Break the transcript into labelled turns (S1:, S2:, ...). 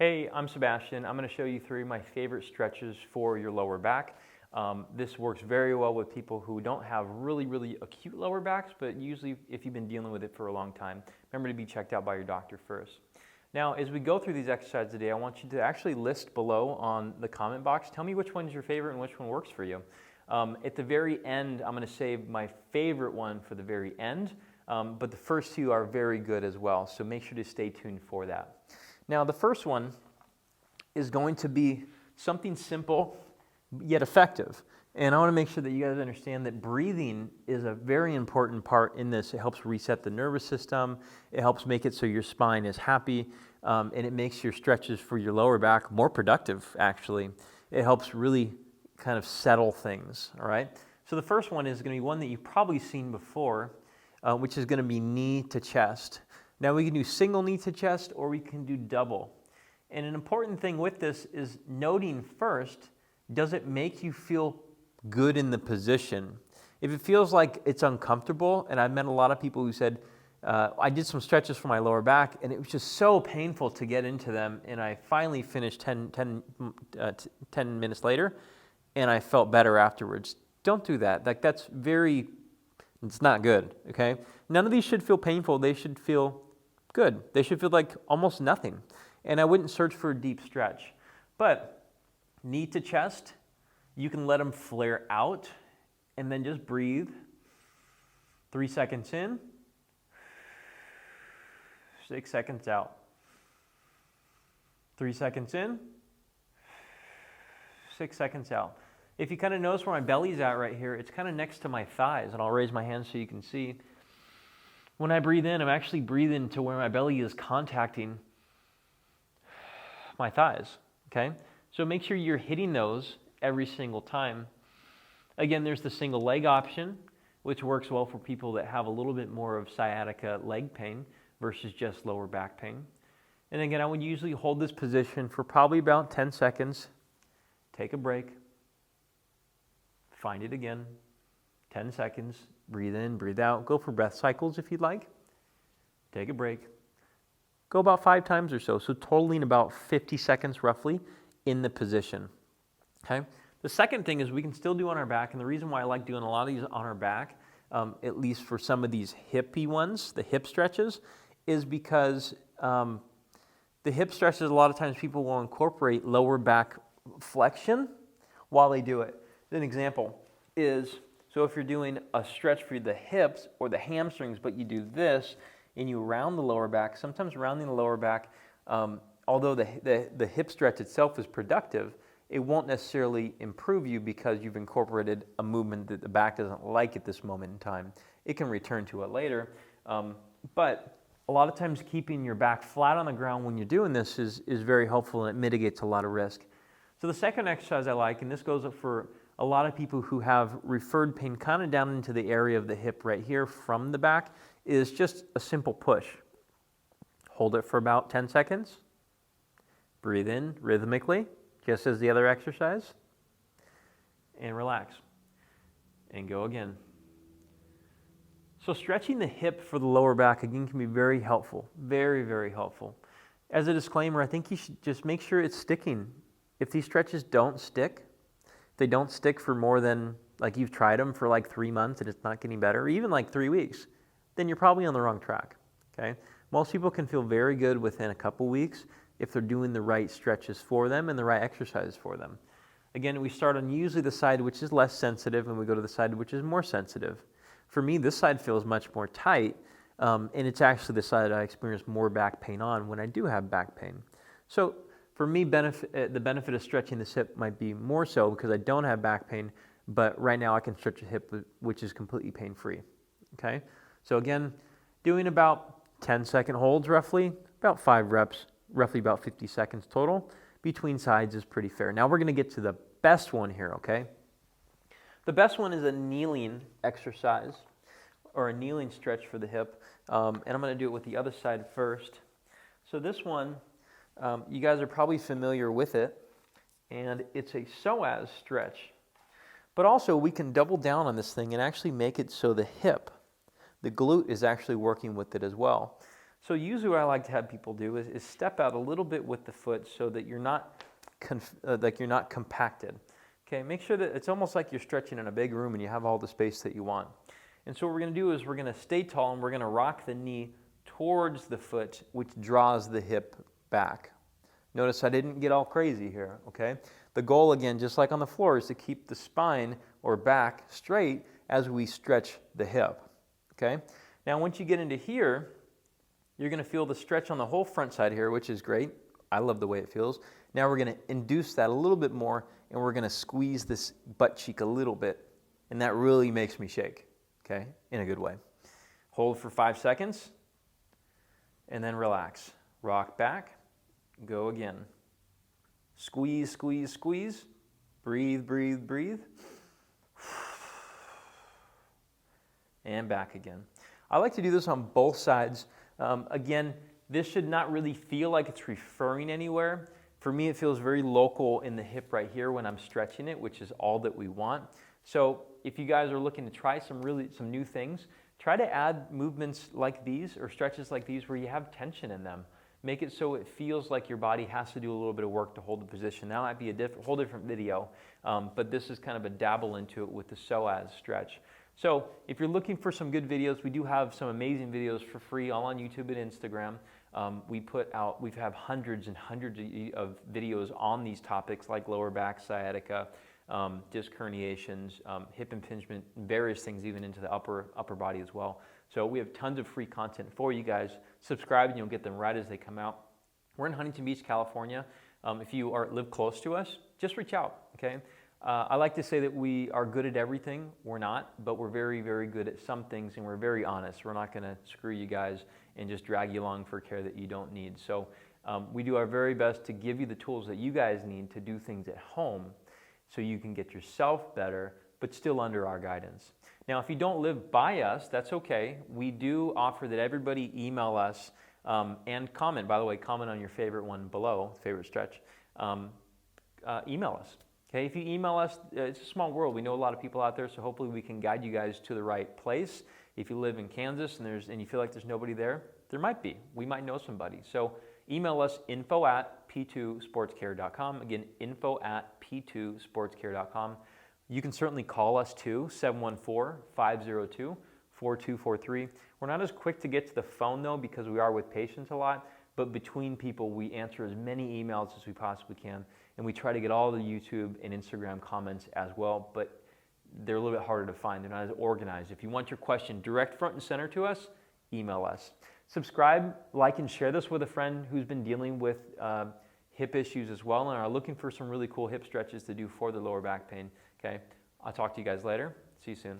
S1: Hey, I'm Sebastian. I'm going to show you three of my favorite stretches for your lower back. This works very well with people who don't have really acute lower backs, but usually if you've been dealing with it for a long time, remember to be checked out by your doctor first. Now, as we go through these exercises today, I want you to actually list below on the comment box, tell me which one's your favorite and which one works for you. At the very end, I'm going to save my favorite one for the very end, but the first two are very good as well, so make sure to stay tuned for that. Now, the first one is going to be something simple yet effective. And I want to make sure that you guys understand that breathing is a very important part in this. It helps reset the nervous system. It helps make it so your spine is happy, and it makes your stretches for your lower back more productive, actually. It helps really kind of settle things, all right? So the first one is going to be one that you've probably seen before, which is going to be knee to chest. Now we can do single knee to chest or we can do double. And an important thing with this is noting first, does it make you feel good in the position? If it feels like it's uncomfortable, and I've met a lot of people who said, I did some stretches for my lower back and it was just so painful to get into them, and I finally finished 10 minutes later and I felt better afterwards. Don't do that. It's not good, okay? None of these should feel painful. They should feel good. They should feel like almost nothing. And I wouldn't search for a deep stretch. But knee to chest, you can let them flare out and then just breathe. 3 seconds in, 6 seconds out. 3 seconds in, 6 seconds out. If you kind of notice where my belly's at right here, it's kind of next to my thighs, and I'll raise my hands so you can see. When I breathe in, I'm actually breathing to where my belly is contacting my thighs, okay? So make sure you're hitting those every single time. Again, there's the single leg option, which works well for people that have a little bit more of sciatica leg pain versus just lower back pain. And again, I would usually hold this position for probably about 10 seconds, take a break, find it again, 10 seconds, breathe in, breathe out, go for breath cycles if you'd like, take a break, go about 5 times or so totaling about 50 seconds roughly in the position, okay? The second thing is we can still do on our back, and the reason why I like doing a lot of these on our back, at least for some of these hippy ones, the hip stretches, is because the hip stretches, a lot of times people will incorporate lower back flexion while they do it. An example is, so if you're doing a stretch for the hips or the hamstrings, but you do this and you round the lower back, sometimes rounding the lower back, although the hip stretch itself is productive, it won't necessarily improve you because you've incorporated a movement that the back doesn't like at this moment in time. It can return to it later, but a lot of times keeping your back flat on the ground when you're doing this is very helpful, and it mitigates a lot of risk. So the second exercise I like, and this goes up for a lot of people who have referred pain kind of down into the area of the hip right here from the back, is just a simple push. Hold it for about 10 seconds. Breathe in rhythmically, just as the other exercise, and relax. And go again. So stretching the hip for the lower back, again, can be very helpful. Very helpful. As a disclaimer, I think you should just make sure it's sticking. If these stretches don't stick, if they don't stick for more than, like you've tried them for like 3 months and it's not getting better, or even like 3 weeks, then you're probably on the wrong track, okay? Most people can feel very good within a couple weeks if they're doing the right stretches for them and the right exercises for them. Again, we start on usually the side which is less sensitive, and we go to the side which is more sensitive. For me, this side feels much more tight, and it's actually the side I experience more back pain on when I do have back pain. So for me, the benefit of stretching this hip might be more so because I don't have back pain, but right now I can stretch a hip which is completely pain-free, okay? So again, doing about 10-second holds roughly, about 5 reps, roughly about 50 seconds total. Between sides is pretty fair. Now we're going to get to the best one here, okay? The best one is a kneeling exercise, or a kneeling stretch for the hip, and I'm going to do it with the other side first. So this one, you guys are probably familiar with it, and it's a psoas stretch. But also we can double down on this thing and actually make it so the hip, the glute, is actually working with it as well. So usually what I like to have people do is step out a little bit with the foot so that you're not compacted. Okay, make sure that it's almost like you're stretching in a big room and you have all the space that you want. And so what we're going to do is we're going to stay tall and we're going to rock the knee towards the foot, which draws the hip back. Notice I didn't get all crazy here, okay? The goal, again, just like on the floor, is to keep the spine or back straight as we stretch the hip, okay? Now, once you get into here, you're going to feel the stretch on the whole front side here, which is great. I love the way it feels. Now we're going to induce that a little bit more, and we're going to squeeze this butt cheek a little bit, and that really makes me shake, okay, in a good way. Hold for 5 seconds, and then relax. Rock back. Go again. Squeeze, squeeze, squeeze. Breathe, breathe, breathe. And back again. I like to do this on both sides. Again, this should not really feel like it's referring anywhere. For me, it feels very local in the hip right here when I'm stretching it, which is all that we want. So if you guys are looking to try some new things, try to add movements like these or stretches like these where you have tension in them. Make it so it feels like your body has to do a little bit of work to hold the position. That might be a whole different video, but this is kind of a dabble into it with the psoas stretch. So if you're looking for some good videos, we do have some amazing videos for free all on YouTube and Instagram. We have hundreds and hundreds of videos on these topics like lower back, sciatica, disc herniations, hip impingement, various things even into the upper body as well. So we have tons of free content for you guys. Subscribe and you'll get them right as they come out. We're in Huntington Beach, California. If you live close to us, just reach out, okay? I like to say that we are good at everything. We're not, but we're very, very good at some things, and we're very honest. We're not going to screw you guys and just drag you along for care that you don't need. So we do our very best to give you the tools that you guys need to do things at home so you can get yourself better, but still under our guidance. Now, if you don't live by us, that's okay. We do offer that everybody email us and comment. By the way, comment on your favorite one below, favorite stretch. Email us. Okay, if you email us, it's a small world. We know a lot of people out there, so hopefully we can guide you guys to the right place. If you live in Kansas and you feel like there's nobody there, there might be. We might know somebody. So email us info@p2sportscare.com. Again, info@p2sportscare.com. You can certainly call us too, 714-502-4243. We're not as quick to get to the phone though because we are with patients a lot, but between people we answer as many emails as we possibly can, and we try to get all the YouTube and Instagram comments as well, but they're a little bit harder to find. They're not as organized. If you want your question direct front and center to us, email us. Subscribe, like, and share this with a friend who's been dealing with hip issues as well and are looking for some really cool hip stretches to do for the lower back pain. Okay, I'll talk to you guys later. See you soon.